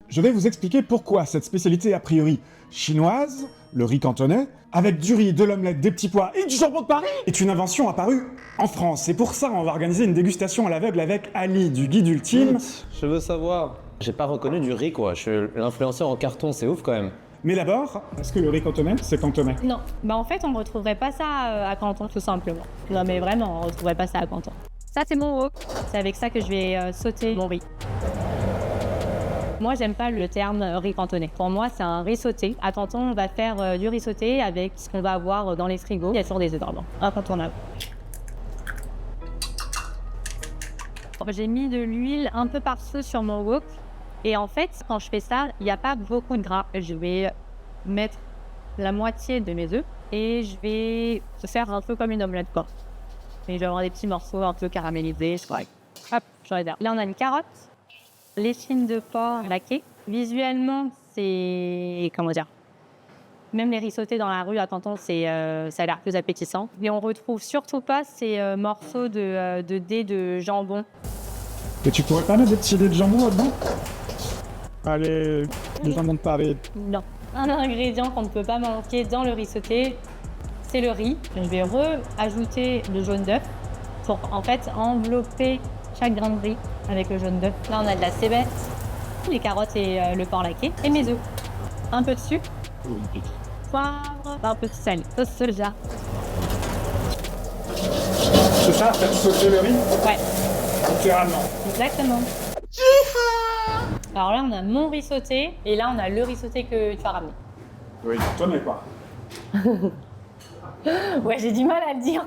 Je vais vous expliquer pourquoi cette spécialité a priori chinoise, le riz cantonais, avec du riz, de l'omelette, des petits pois et du jambon de Paris, est une invention apparue en France. Et pour ça, on va organiser une dégustation à l'aveugle avec Ali, du Guide Ultime. Je veux savoir. J'ai pas reconnu du riz, quoi. Je suis l'influenceur en carton, c'est ouf quand même. Mais d'abord, est-ce que le riz cantonais, c'est cantonais? Non, bah en fait on ne retrouverait pas ça à Canton tout simplement. Non mais vraiment, on ne retrouverait pas ça à Canton. Ça c'est mon wok, c'est avec ça que je vais sauter mon riz. Moi j'aime pas le terme riz cantonais. Pour moi c'est un riz sauté. À Canton on va faire du riz sauté avec ce qu'on va avoir dans les frigos. Il y a toujours des œufs d'or, incontournable. J'ai mis de l'huile un peu partout sur mon wok. Et en fait, quand je fais ça, il n'y a pas beaucoup de gras. Je vais mettre la moitié de mes œufs et je vais faire un peu comme une omelette, quoi. Et je vais avoir des petits morceaux un peu caramélisés, je crois. Hop, je réserve. Là, on a une carotte, l'échine de porc laquée. Visuellement, c'est... comment dire? Même les riz sautés dans la rue à Canton, ça a l'air plus appétissant. Et on retrouve surtout pas ces morceaux de dés de jambon. Et tu pourrais pas mettre des petits dés de jambon là-dedans? Allez, le jambon de Paris. Non. Un ingrédient qu'on ne peut pas manquer dans le riz sauté, c'est le riz. Je vais ajouter le jaune d'œuf pour en fait envelopper chaque grain de riz avec le jaune d'œuf. Là, on a de la cébette, les carottes et le porc laqué et mes œufs. Un peu de sucre, poivre, un peu de sel, sauce soja. C'est ça, faire sauter le riz? Ouais, Littéralement. exactement. Alors là, on a mon riz sauté et là, on a le riz sauté que tu as ramené. Oui, cantonais quoi. Ouais, j'ai du mal à le dire.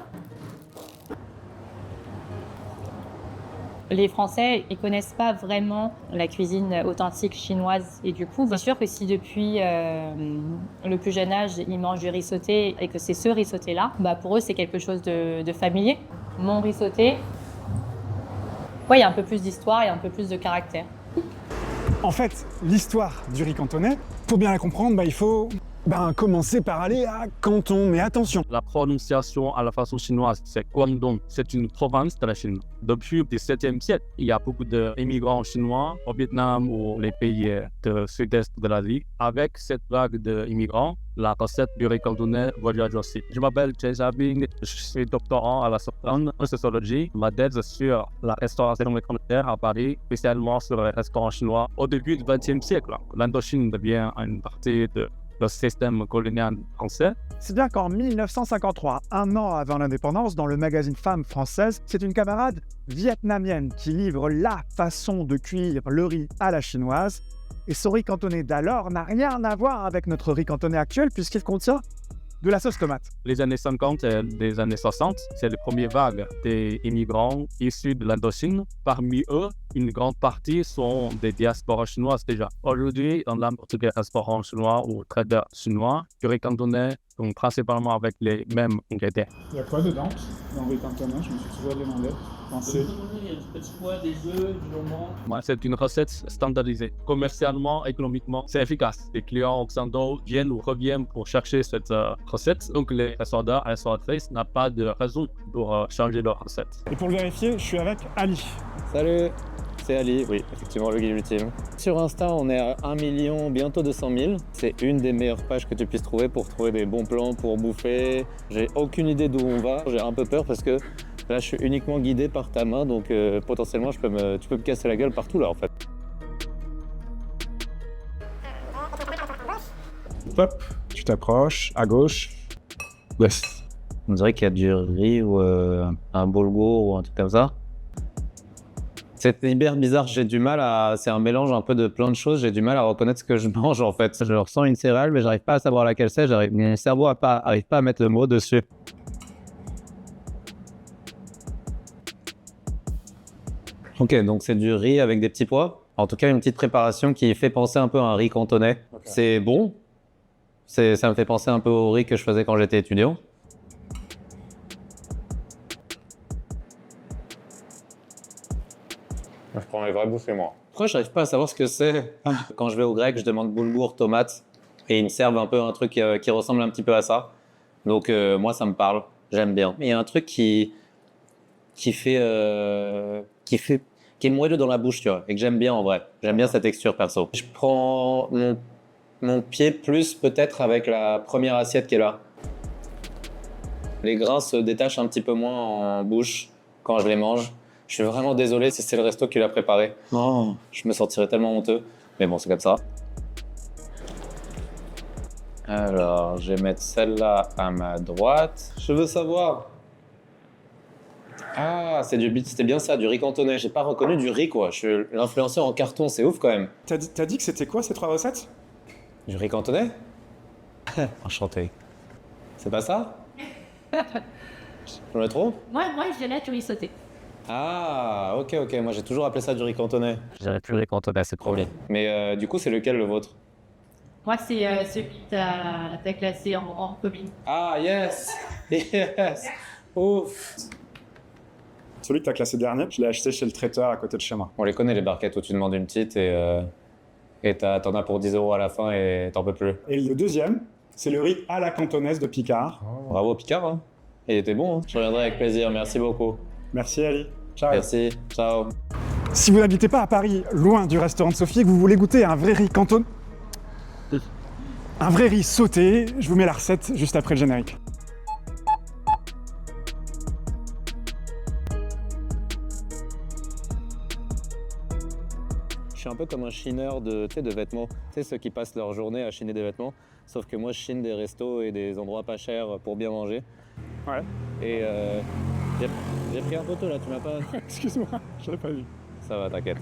Les Français, ils connaissent pas vraiment la cuisine authentique chinoise. Et du coup, c'est sûr que si depuis le plus jeune âge, ils mangent du riz sauté et que c'est ce riz sauté-là, bah pour eux, c'est quelque chose de familier. Mon riz sauté, ouais, il y a un peu plus d'histoire et un peu plus de caractère. En fait, l'histoire du riz cantonais, pour bien la comprendre, il faut commencer par aller à Canton. Mais attention, La prononciation à la façon chinoise, c'est Guangdong. C'est une province de la Chine. Depuis le XVIIe siècle, il y a beaucoup d'immigrants chinois au Vietnam ou les pays du sud-est de l'Asie. Avec cette vague d'immigrants, la recette du riz cantonais voyage aussi. Je m'appelle Chen Xiaobing, je suis doctorant à la Sorbonne en sociologie. Ma thèse sur la restauration étrangère à Paris, spécialement sur les restaurants chinois. Au début du XXe siècle, l'Indochine devient une partie de le système colonial français. c'est bien qu'en 1953, un an avant l'indépendance, dans le magazine Femme française, c'est une camarade vietnamienne qui livre la façon de cuire le riz à la chinoise. Et ce riz cantonais d'alors n'a rien à voir avec notre riz cantonais actuel puisqu'il contient de la sauce tomate. Les années 50 et les années 60, c'est les premières vagues des immigrants issus de l'Indochine. Parmi eux, une grande partie sont des diasporas chinoises déjà. Aujourd'hui, dans n'importe quel restaurant chinois ou trader chinois, du riz cantonais, donc principalement avec les mêmes ingrédients. Il y a quoi dedans dans le riz cantonais? Je me suis toujours demandé. Il y a du petit pois, des œufs, du jambon. C'est une recette standardisée. Commercialement, économiquement, c'est efficace. Les clients occidentaux viennent ou reviennent pour chercher cette recette. Donc les restaurateurs et restauratrices n'ont pas de raison pour changer leur recette. Et pour le vérifier, je suis avec Ali. Salut, c'est Ali, oui, effectivement, le guide ultime. Sur Insta, on est à 1 million, bientôt 200 000. C'est une des meilleures pages que tu puisses trouver pour trouver des bons plans pour bouffer. J'ai aucune idée d'où on va. J'ai un peu peur parce que là, je suis uniquement guidé par ta main, donc potentiellement, tu peux me casser la gueule partout là, en fait. Hop, tu t'approches, à gauche. Yes. On dirait qu'il y a du riz ou un boulgour ou un truc comme ça. C'est hyper bizarre, j'ai du mal à... C'est un mélange un peu de plein de choses, j'ai du mal à reconnaître ce que je mange en fait. Je ressens une céréale, mais j'arrive pas à savoir laquelle c'est, mon cerveau arrive pas à mettre le mot dessus. Ok, donc c'est du riz avec des petits pois. En tout cas, une petite préparation qui fait penser un peu à un riz cantonais. Okay. C'est bon. Ça me fait penser un peu au riz que je faisais quand j'étais étudiant. Je prends les vraies bouffées, moi. Pourquoi je n'arrive pas à savoir ce que c'est? Quand je vais au grec, je demande boulgour, tomate, et ils me servent un peu un truc qui ressemble un petit peu à ça. Donc moi, ça me parle, j'aime bien. Mais il y a un truc qui fait qui est moelleux dans la bouche, tu vois, et que j'aime bien en vrai. J'aime bien sa texture perso. Je prends mon pied plus peut-être avec la première assiette qui est là. Les grains se détachent un petit peu moins en bouche quand je les mange. Je suis vraiment désolé si c'est le resto qui l'a préparé. Non, je me sentirais tellement honteux. Mais bon, c'est comme ça. Alors, je vais mettre celle-là à ma droite. Je veux savoir. Ah, c'était bien ça, du riz cantonais. J'ai pas reconnu du riz, quoi. Je suis l'influenceur en carton, c'est ouf quand même. T'as dit que c'était quoi ces 3 recettes? Du riz cantonais? Enchanté. C'est pas ça? Je me trompe? Moi, je dirais du riz sauté. Ah, ok. Moi, j'ai toujours appelé ça du riz cantonais. Je dirais plus riz cantonais, c'est trop bien. Mais du coup, c'est lequel le vôtre? Moi, c'est celui que t'as classé en commun. Ah, yes! Yes! Ouf! Celui que t'as classé dernier, je l'ai acheté chez le traiteur à côté de chez moi. On les connaît, les barquettes où tu demandes une petite et t'en as pour 10 € à la fin et t'en peux plus. Et le deuxième, c'est le riz à la cantonaise de Picard. Bravo, Picard, hein. Il était bon, hein. Je reviendrai avec plaisir, merci beaucoup. Merci Ali. Ciao. Merci, ciao. Si vous n'habitez pas à Paris, loin du restaurant de Sophie, et que vous voulez goûter un vrai riz canton... Un vrai riz sauté, je vous mets la recette juste après le générique. Je suis un peu comme un chineur de vêtements. Tu sais, ceux qui passent leur journée à chiner des vêtements. Sauf que moi, je chine des restos et des endroits pas chers pour bien manger. Ouais. Et j'ai pris un photo là, tu m'as pas... Excuse-moi, je l'ai pas vu. Ça va, t'inquiète.